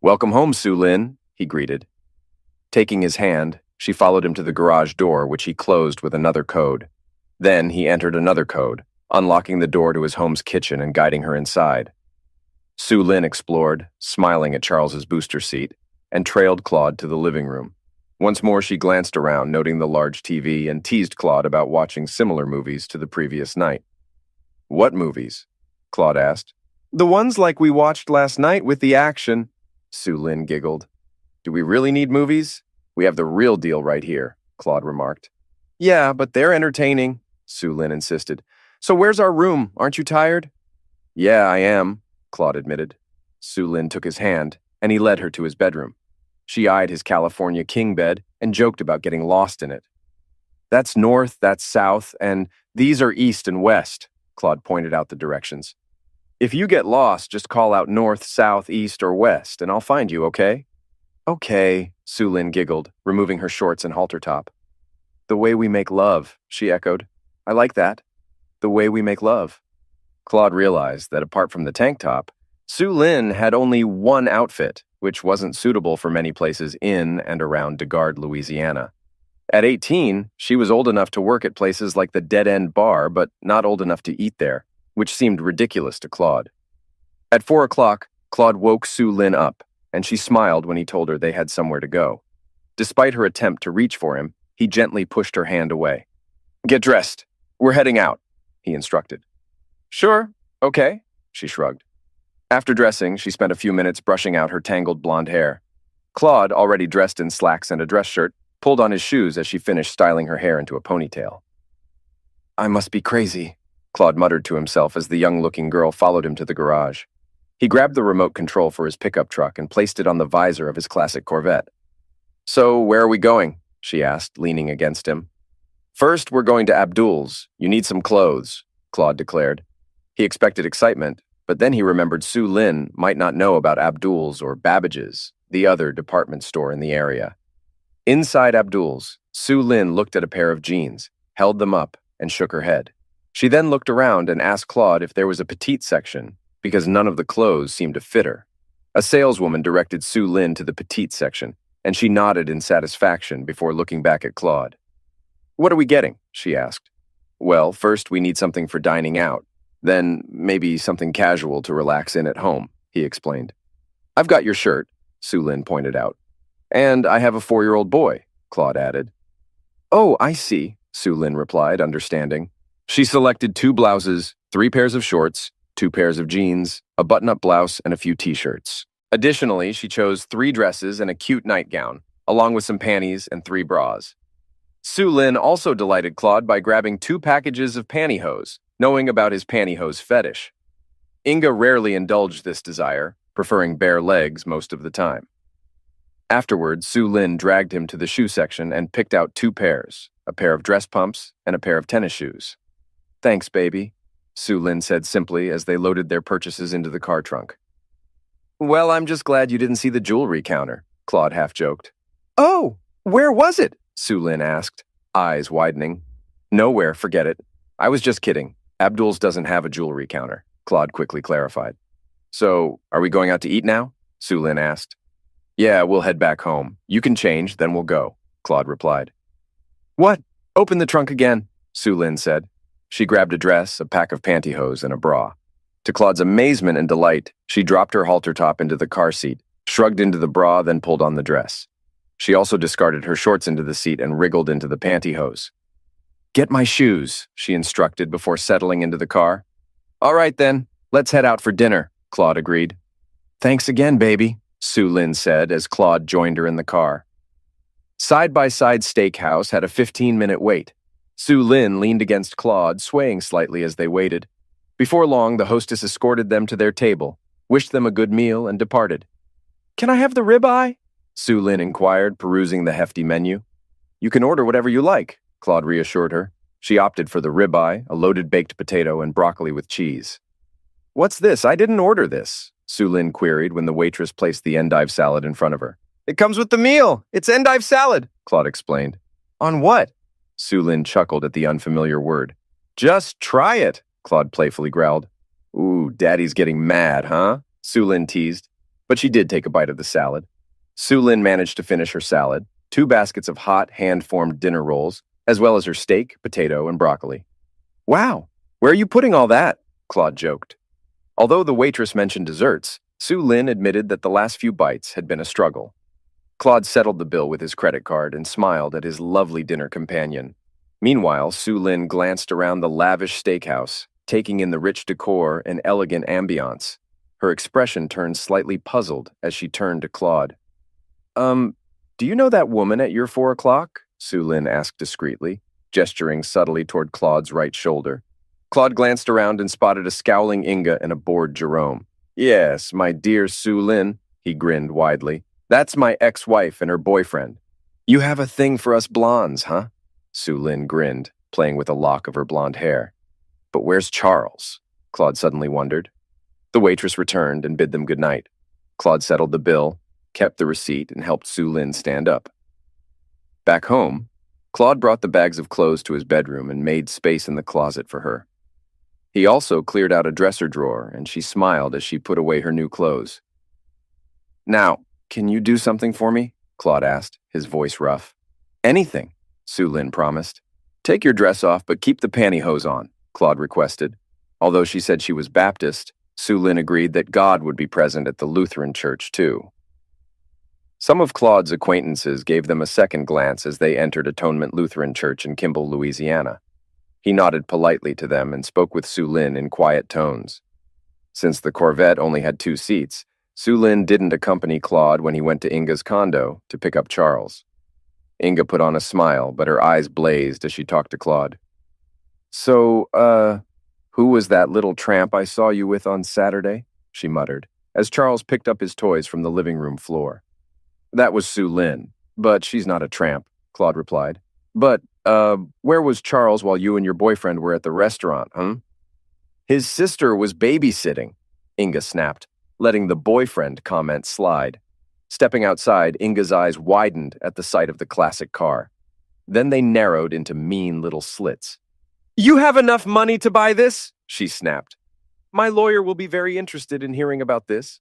Welcome home, Su Lin, he greeted. Taking his hand, she followed him to the garage door, which he closed with another code. Then he entered another code, unlocking the door to his home's kitchen and guiding her inside. Su Lin explored, smiling at Charles's booster seat, and trailed Claude to the living room. Once more she glanced around, noting the large TV, and teased Claude about watching similar movies to the previous night. What movies? Claude asked. The ones like we watched last night with the action, Su Lin giggled. Do we really need movies? We have the real deal right here, Claude remarked. Yeah, but they're entertaining, Su Lin insisted. So where's our room? Aren't you tired? Yeah, I am, Claude admitted. Su Lin took his hand, and he led her to his bedroom. She eyed his California king bed and joked about getting lost in it. That's north, that's south, and these are east and west, Claude pointed out the directions. If you get lost, just call out north, south, east, or west, and I'll find you, okay? Okay, Su Lin giggled, removing her shorts and halter top. The way we make love, she echoed. I like that. The way we make love. Claude realized that apart from the tank top, Su Lin had only one outfit, which wasn't suitable for many places in and around Degard, Louisiana. At 18, she was old enough to work at places like the Dead End Bar, but not old enough to eat there, which seemed ridiculous to Claude. At 4 o'clock, Claude woke Su Lin up, and she smiled when he told her they had somewhere to go. Despite her attempt to reach for him, he gently pushed her hand away. Get dressed. We're heading out, he instructed. Sure, okay, she shrugged. After dressing, she spent a few minutes brushing out her tangled blonde hair. Claude, already dressed in slacks and a dress shirt, pulled on his shoes as she finished styling her hair into a ponytail. I must be crazy, Claude muttered to himself as the young-looking girl followed him to the garage. He grabbed the remote control for his pickup truck and placed it on the visor of his classic Corvette. So, where are we going? She asked, leaning against him. First, we're going to Abdul's. You need some clothes, Claude declared. He expected excitement, but then he remembered Su Lin might not know about Abdul's or Babbage's, the other department store in the area. Inside Abdul's, Su Lin looked at a pair of jeans, held them up, and shook her head. She then looked around and asked Claude if there was a petite section, because none of the clothes seemed to fit her. A saleswoman directed Su Lin to the petite section, and she nodded in satisfaction before looking back at Claude. What are we getting? She asked. Well, first we need something for dining out. Then maybe something casual to relax in at home, he explained. I've got your shirt, Su Lin pointed out. And I have a 4-year-old boy, Claude added. Oh, I see, Su Lin replied, understanding. She selected 2 blouses, 3 pairs of shorts, 2 pairs of jeans, a button-up blouse, and a few t-shirts. Additionally, she chose 3 dresses and a cute nightgown, along with some panties and 3 bras. Su Lin also delighted Claude by grabbing 2 packages of pantyhose, knowing about his pantyhose fetish. Inga rarely indulged this desire, preferring bare legs most of the time. Afterwards, Su Lin dragged him to the shoe section and picked out 2 pairs, a pair of dress pumps and a pair of tennis shoes. Thanks, baby, Su Lin said simply as they loaded their purchases into the car trunk. Well, I'm just glad you didn't see the jewelry counter, Claude half-joked. Oh, where was it? Su Lin asked, eyes widening. Nowhere, forget it. I was just kidding. Abdul's doesn't have a jewelry counter, Claude quickly clarified. So, are we going out to eat now? Su Lin asked. Yeah, we'll head back home. You can change, then we'll go, Claude replied. What? Open the trunk again, Su Lin said. She grabbed a dress, a pack of pantyhose, and a bra. To Claude's amazement and delight, she dropped her halter top into the car seat, shrugged into the bra, then pulled on the dress. She also discarded her shorts into the seat and wriggled into the pantyhose. Get my shoes, she instructed before settling into the car. All right then, let's head out for dinner, Claude agreed. Thanks again, baby, Su Lin said as Claude joined her in the car. Side-by-Side Steakhouse had a 15-minute wait. Su Lin leaned against Claude, swaying slightly as they waited. Before long, the hostess escorted them to their table, wished them a good meal, and departed. Can I have the ribeye? Su Lin inquired, perusing the hefty menu. You can order whatever you like, Claude reassured her. She opted for the ribeye, a loaded baked potato, and broccoli with cheese. What's this? I didn't order this, Su Lin queried when the waitress placed the endive salad in front of her. It comes with the meal. It's endive salad, Claude explained. On what? Su Lin chuckled at the unfamiliar word. Just try it, Claude playfully growled. Ooh, Daddy's getting mad, huh? Su Lin teased. But she did take a bite of the salad. Su Lin managed to finish her salad, 2 baskets of hot, hand-formed dinner rolls, as well as her steak, potato, and broccoli. Wow, where are you putting all that? Claude joked. Although the waitress mentioned desserts, Su Lin admitted that the last few bites had been a struggle. Claude settled the bill with his credit card and smiled at his lovely dinner companion. Meanwhile, Su Lin glanced around the lavish steakhouse, taking in the rich decor and elegant ambiance. Her expression turned slightly puzzled as she turned to Claude. Do you know that woman at your 4 o'clock? Su Lin asked discreetly. gesturing subtly toward Claude's right shoulder. Claude glanced around and spotted a scowling Inga and a bored Jerome. Yes, my dear Su Lin, he grinned widely. That's my ex-wife and her boyfriend. You have a thing for us blondes, huh? Su Lin grinned, playing with a lock of her blonde hair. But where's Charles? Claude suddenly wondered. The waitress returned and bid them good night. Claude settled the bill, kept the receipt, and helped Su Lin stand up. Back home, Claude brought the bags of clothes to his bedroom and made space in the closet for her. He also cleared out a dresser drawer, and she smiled as she put away her new clothes. Now, can you do something for me? Claude asked, his voice rough. Anything, Su Lin promised. Take your dress off, but keep the pantyhose on, Claude requested. Although she said she was Baptist, Su Lin agreed that God would be present at the Lutheran church, too. Some of Claude's acquaintances gave them a second glance as they entered Atonement Lutheran Church in Kimball, Louisiana. He nodded politely to them and spoke with Su Lin in quiet tones. Since the Corvette only had 2 seats, Su Lin didn't accompany Claude when he went to Inga's condo to pick up Charles. Inga put on a smile, but her eyes blazed as she talked to Claude. So, who was that little tramp I saw you with on Saturday? She muttered, as Charles picked up his toys from the living room floor. That was Su Lin, but she's not a tramp, Claude replied. But, where was Charles while you and your boyfriend were at the restaurant, huh? His sister was babysitting, Inga snapped, letting the boyfriend comment slide. Stepping outside, Inga's eyes widened at the sight of the classic car. Then they narrowed into mean little slits. You have enough money to buy this? She snapped. My lawyer will be very interested in hearing about this.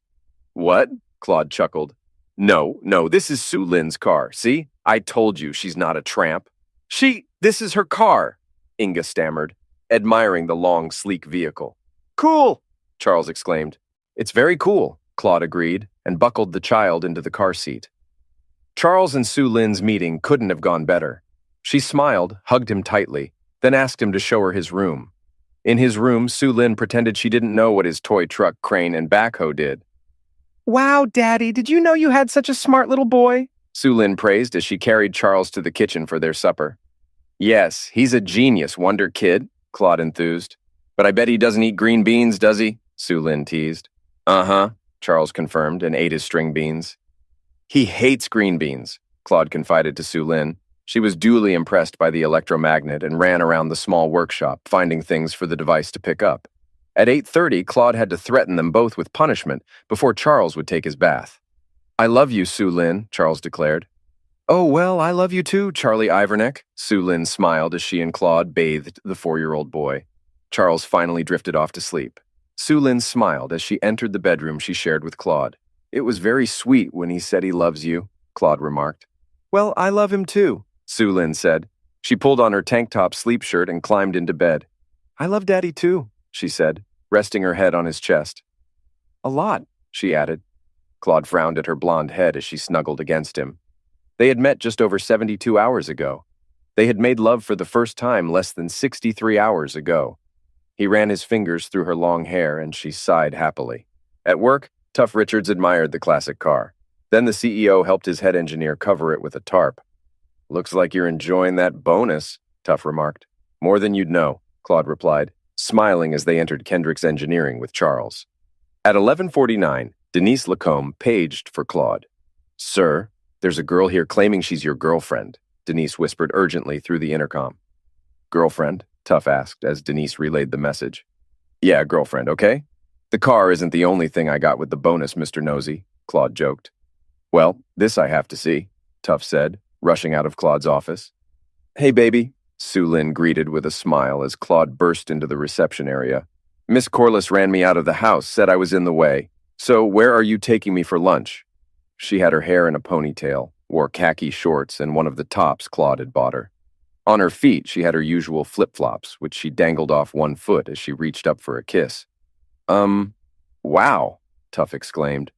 What? Claude chuckled. No, this is Su Lin's car. See? I told you she's not a tramp. This is her car, Inga stammered, admiring the long, sleek vehicle. Cool, Charles exclaimed. It's very cool, Claude agreed, and buckled the child into the car seat. Charles and Su Lin's meeting couldn't have gone better. She smiled, hugged him tightly, then asked him to show her his room. In his room, Su Lin pretended she didn't know what his toy truck, crane, and backhoe did. Wow, Daddy, did you know you had such a smart little boy? Su Lin praised as she carried Charles to the kitchen for their supper. Yes, he's a genius, wonder kid, Claude enthused. But I bet he doesn't eat green beans, does he? Su Lin teased. Uh-huh, Charles confirmed and ate his string beans. He hates green beans, Claude confided to Su Lin. She was duly impressed by the electromagnet and ran around the small workshop, finding things for the device to pick up. At 8:30, Claude had to threaten them both with punishment before Charles would take his bath. I love you, Su Lin, Charles declared. Oh, well, I love you too, Charlie Iverneck, Su Lin smiled as she and Claude bathed the 4-year-old boy. Charles finally drifted off to sleep. Su Lin smiled as she entered the bedroom she shared with Claude. It was very sweet when he said he loves you, Claude remarked. Well, I love him too, Su Lin said. She pulled on her tank top sleep shirt and climbed into bed. I love Daddy too, she said, resting her head on his chest. A lot, she added. Claude frowned at her blonde head as she snuggled against him. They had met just over 72 hours ago. They had made love for the first time less than 63 hours ago. He ran his fingers through her long hair and she sighed happily. At work, Tuff Richards admired the classic car. Then the CEO helped his head engineer cover it with a tarp. Looks like you're enjoying that bonus, Tuff remarked. More than you'd know, Claude replied, smiling as they entered Kendrick's Engineering with Charles. At 11:49, Denise Lacombe paged for Claude. Sir, there's a girl here claiming she's your girlfriend, Denise whispered urgently through the intercom. Girlfriend? Tuff asked as Denise relayed the message. Yeah, girlfriend, okay? The car isn't the only thing I got with the bonus, Mr. Nosy, Claude joked. Well, this I have to see, Tuff said, rushing out of Claude's office. Hey, baby, Su Lin greeted with a smile as Claude burst into the reception area. Miss Corliss ran me out of the house, said I was in the way. So where are you taking me for lunch? She had her hair in a ponytail, wore khaki shorts and one of the tops Claude had bought her. On her feet, she had her usual flip-flops, which she dangled off one foot as she reached up for a kiss. Wow, Tuff exclaimed.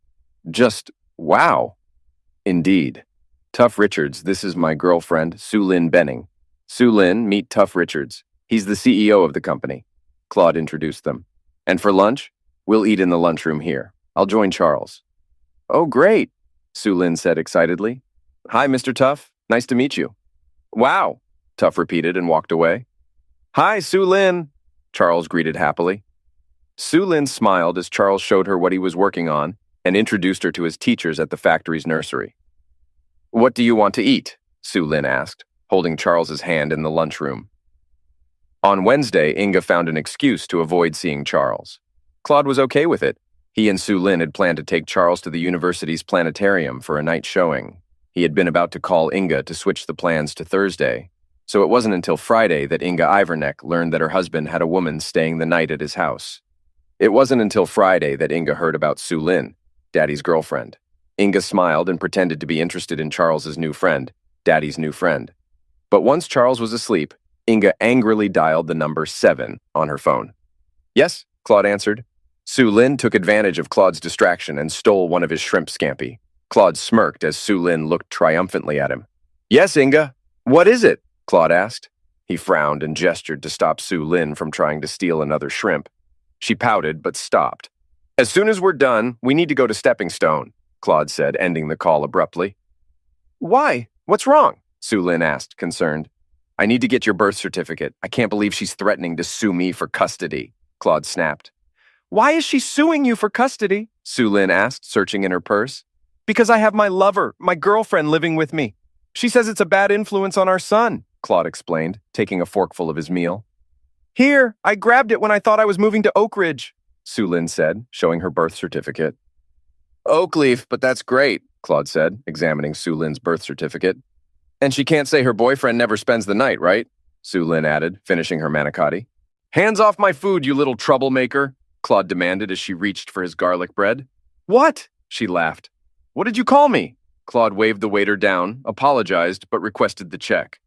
Just wow. Indeed. Tuff Richards, this is my girlfriend, Su Lin Benning. Su Lin, meet Tuff Richards. He's the CEO of the company. Claude introduced them. And for lunch, we'll eat in the lunchroom here. I'll join Charles. Oh, great, Su Lin said excitedly. Hi, Mr. Tuff. Nice to meet you. Wow, Tough repeated and walked away. Hi, Sue Lin, Charles greeted happily. Sue Lin smiled as Charles showed her what he was working on and introduced her to his teachers at the factory's nursery. What do you want to eat? Sue Lin asked, holding Charles's hand in the lunchroom. On Wednesday, Inga found an excuse to avoid seeing Charles. Claude was okay with it. He and Sue Lin had planned to take Charles to the university's planetarium for a night showing. He had been about to call Inga to switch the plans to Thursday, so it wasn't until Friday that Inga Ivernek learned that her husband had a woman staying the night at his house. It wasn't until Friday that Inga heard about Sue Lin, Daddy's girlfriend. Inga smiled and pretended to be interested in Charles's new friend, Daddy's new friend. But once Charles was asleep, Inga angrily dialed the number 7 on her phone. Yes, Claude answered. Sue Lin took advantage of Claude's distraction and stole one of his shrimp scampi. Claude smirked as Sue Lin looked triumphantly at him. Yes, Inga. What is it? Claude asked. He frowned and gestured to stop Sue Lin from trying to steal another shrimp. She pouted but stopped. As soon as we're done, we need to go to Stepping Stone, Claude said, ending the call abruptly. Why? What's wrong? Sue Lin asked, concerned. I need to get your birth certificate. I can't believe she's threatening to sue me for custody, Claude snapped. Why is she suing you for custody? Sue Lin asked, searching in her purse. Because I have my lover, my girlfriend, living with me. She says it's a bad influence on our son, Claude explained, taking a forkful of his meal. Here, I grabbed it when I thought I was moving to Oak Ridge, Sue Lin said, showing her birth certificate. Oakleaf, but that's great, Claude said, examining Sue Lin's birth certificate. And she can't say her boyfriend never spends the night, right? Sue Lin added, finishing her manicotti. Hands off my food, you little troublemaker, Claude demanded as she reached for his garlic bread. What? She laughed. What did you call me? Claude waved the waiter down, apologized, but requested the check.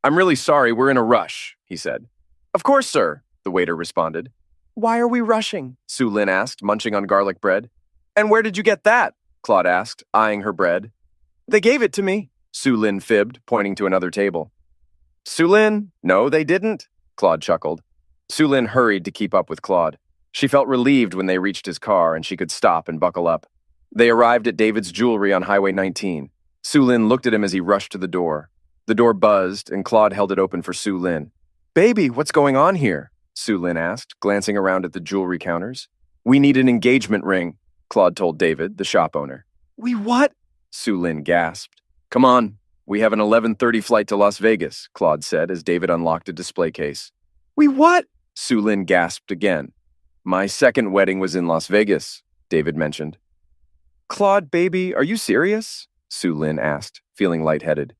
I'm really sorry, we're in a rush, he said. Of course, sir, the waiter responded. Why are we rushing? Sue Lin asked, munching on garlic bread. And where did you get that? Claude asked, eyeing her bread. They gave it to me, Sue Lin fibbed, pointing to another table. Sue Lin? No, they didn't, Claude chuckled. Sue Lin hurried to keep up with Claude. She felt relieved when they reached his car and she could stop and buckle up. They arrived at David's Jewelry on Highway 19. Sue Lin looked at him as he rushed to the door. The door buzzed, and Claude held it open for Sue Lin. Baby, what's going on here? Sue Lin asked, glancing around at the jewelry counters. We need an engagement ring, Claude told David, the shop owner. We what? Sue Lin gasped. Come on, we have an 11:30 flight to Las Vegas, Claude said as David unlocked a display case. We what? Sue Lin gasped again. My second wedding was in Las Vegas, David mentioned. Claude, baby, are you serious? Sue Lin asked, feeling lightheaded.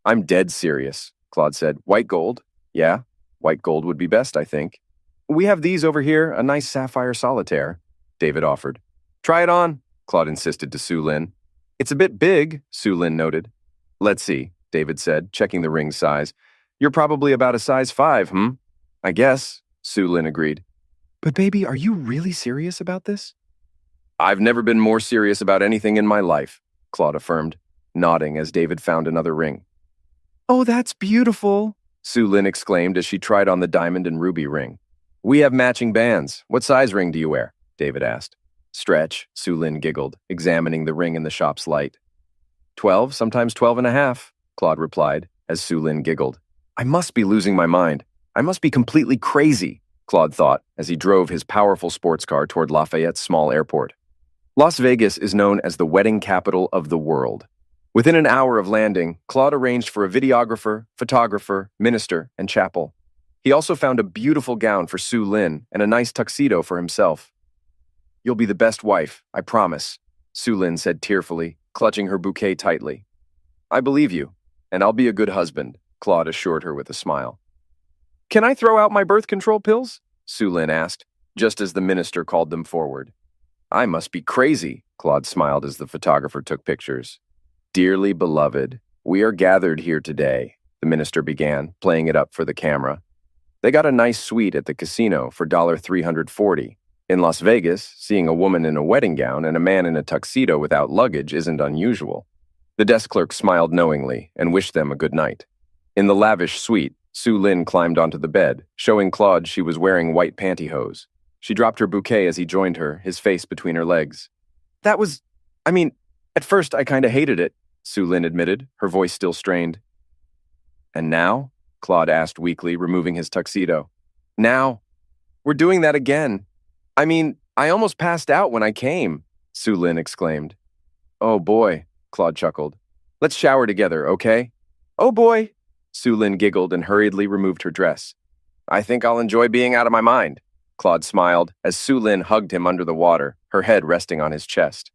I'm dead serious, Claude said. White gold? Yeah, white gold would be best, I think. We have these over here, a nice sapphire solitaire, David offered. Try it on, Claude insisted to Sue Lin. It's a bit big, Sue Lin noted. Let's see, David said, checking the ring's size. You're probably about a size 5, I guess, Sue Lin agreed. But baby, are you really serious about this? I've never been more serious about anything in my life, Claude affirmed, nodding as David found another ring. Oh, that's beautiful, Sue Lin exclaimed as she tried on the diamond and ruby ring. We have matching bands. What size ring do you wear? David asked. Stretch, Sue Lin giggled, examining the ring in the shop's light. 12, sometimes 12.5, Claude replied, as Sue Lin giggled. I must be losing my mind. I must be completely crazy, Claude thought, as he drove his powerful sports car toward Lafayette's small airport. Las Vegas is known as the wedding capital of the world. Within an hour of landing, Claude arranged for a videographer, photographer, minister, and chapel. He also found a beautiful gown for Sue Lin and a nice tuxedo for himself. You'll be the best wife, I promise, Sue Lin said tearfully, clutching her bouquet tightly. I believe you, and I'll be a good husband, Claude assured her with a smile. Can I throw out my birth control pills? Sue Lin asked, just as the minister called them forward. I must be crazy, Claude smiled as the photographer took pictures. Dearly beloved, we are gathered here today, the minister began, playing it up for the camera. They got a nice suite at the casino for $340. In Las Vegas, seeing a woman in a wedding gown and a man in a tuxedo without luggage isn't unusual. The desk clerk smiled knowingly and wished them a good night. In the lavish suite, Sue Lin climbed onto the bed, showing Claude she was wearing white pantyhose. She dropped her bouquet as he joined her, his face between her legs. At first I kinda hated it, Sue Lin admitted, her voice still strained. And now? Claude asked weakly, removing his tuxedo. Now? We're doing that again. I mean, I almost passed out when I came, Su Lin exclaimed. Oh boy, Claude chuckled. Let's shower together, okay? Oh boy, Su Lin giggled and hurriedly removed her dress. I think I'll enjoy being out of my mind, Claude smiled as Su Lin hugged him under the water, her head resting on his chest.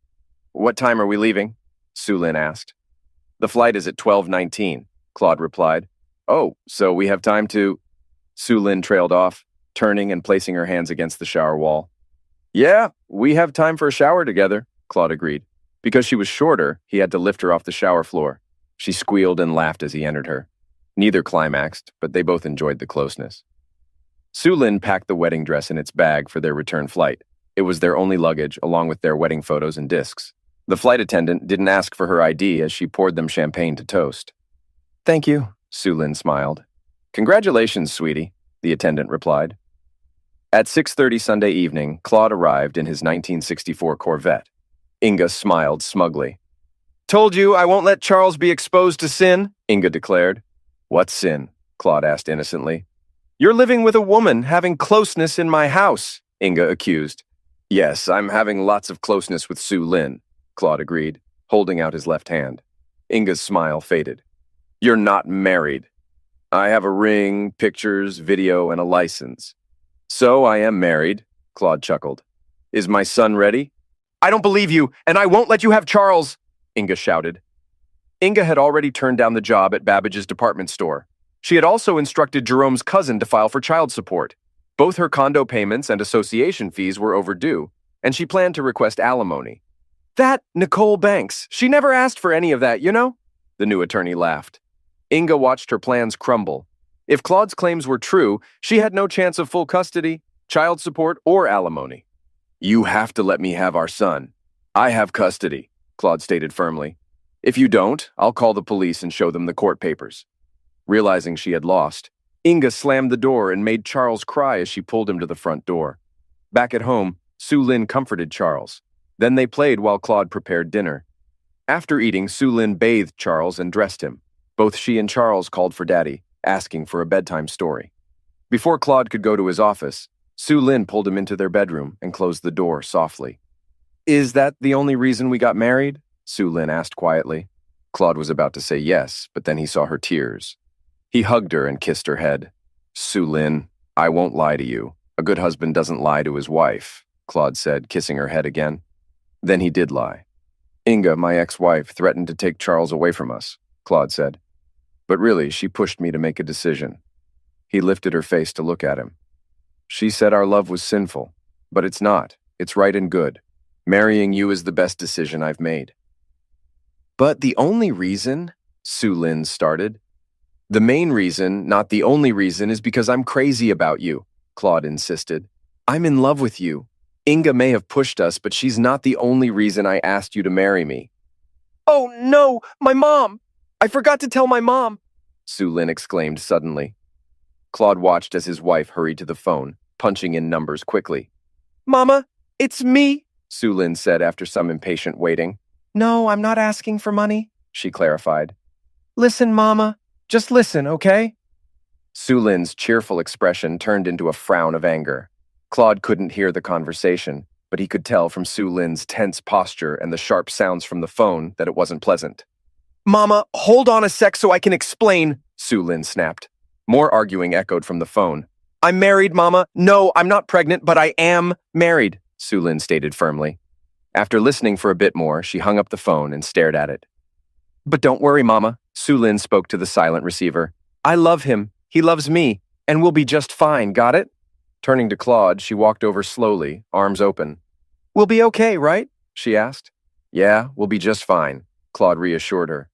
What time are we leaving? Su Lin asked. The flight is at 12:19, Claude replied. Oh, so we have time to... Su Lin trailed off, turning and placing her hands against the shower wall. Yeah, we have time for a shower together, Claude agreed. Because she was shorter, he had to lift her off the shower floor. She squealed and laughed as he entered her. Neither climaxed, but they both enjoyed the closeness. Su Lin packed the wedding dress in its bag for their return flight. It was their only luggage, along with their wedding photos and discs. The flight attendant didn't ask for her ID as she poured them champagne to toast. Thank you, Su Lin smiled. Congratulations, sweetie, the attendant replied. At 6:30 Sunday evening, Claude arrived in his 1964 Corvette. Inga smiled smugly. Told you I won't let Charles be exposed to sin, Inga declared. What sin? Claude asked innocently. You're living with a woman, having closeness in my house, Inga accused. Yes, I'm having lots of closeness with Su Lin, Claude agreed, holding out his left hand. Inga's smile faded. You're not married. I have a ring, pictures, video, and a license. So I am married, Claude chuckled. Is my son ready? I don't believe you, and I won't let you have Charles, Inga shouted. Inga had already turned down the job at Babbage's department store. She had also instructed Jerome's cousin to file for child support. Both her condo payments and association fees were overdue, and she planned to request alimony. That Nicole Banks, she never asked for any of that, you know? The new attorney laughed. Inga watched her plans crumble. If Claude's claims were true, she had no chance of full custody, child support, or alimony. You have to let me have our son. I have custody, Claude stated firmly. If you don't, I'll call the police and show them the court papers. Realizing she had lost, Inga slammed the door and made Charles cry as she pulled him to the front door. Back at home, Su Lin comforted Charles. Then they played while Claude prepared dinner. After eating, Su Lin bathed Charles and dressed him. Both she and Charles called for Daddy, asking for a bedtime story. Before Claude could go to his office, Su Lin pulled him into their bedroom and closed the door softly. Is that the only reason we got married? Su Lin asked quietly. Claude was about to say yes, but then he saw her tears. He hugged her and kissed her head. Su Lin, I won't lie to you. A good husband doesn't lie to his wife, Claude said, kissing her head again. Then he did lie. Inga, my ex-wife, threatened to take Charles away from us, Claude said. But really, she pushed me to make a decision. He lifted her face to look at him. She said our love was sinful, but it's not. It's right and good. Marrying you is the best decision I've made. But the only reason, Su Lin started. The main reason, not the only reason, is because I'm crazy about you, Claude insisted. I'm in love with you. Inga may have pushed us, but she's not the only reason I asked you to marry me. Oh no, my mom! I forgot to tell my mom, Su Lin exclaimed suddenly. Claude watched as his wife hurried to the phone, punching in numbers quickly. Mama, it's me, Su Lin said after some impatient waiting. No, I'm not asking for money, she clarified. Listen, Mama, just listen, okay? Su Lin's cheerful expression turned into a frown of anger. Claude couldn't hear the conversation, but he could tell from Su Lin's tense posture and the sharp sounds from the phone that it wasn't pleasant. Mama, hold on a sec so I can explain, Su Lin snapped. More arguing echoed from the phone. I'm married, Mama. No, I'm not pregnant, but I am married, Su Lin stated firmly. After listening for a bit more, she hung up the phone and stared at it. But don't worry, Mama, Su Lin spoke to the silent receiver. I love him, he loves me, and we'll be just fine, got it? Turning to Claude, she walked over slowly, arms open. We'll be okay, right? She asked. Yeah, we'll be just fine, Claude reassured her.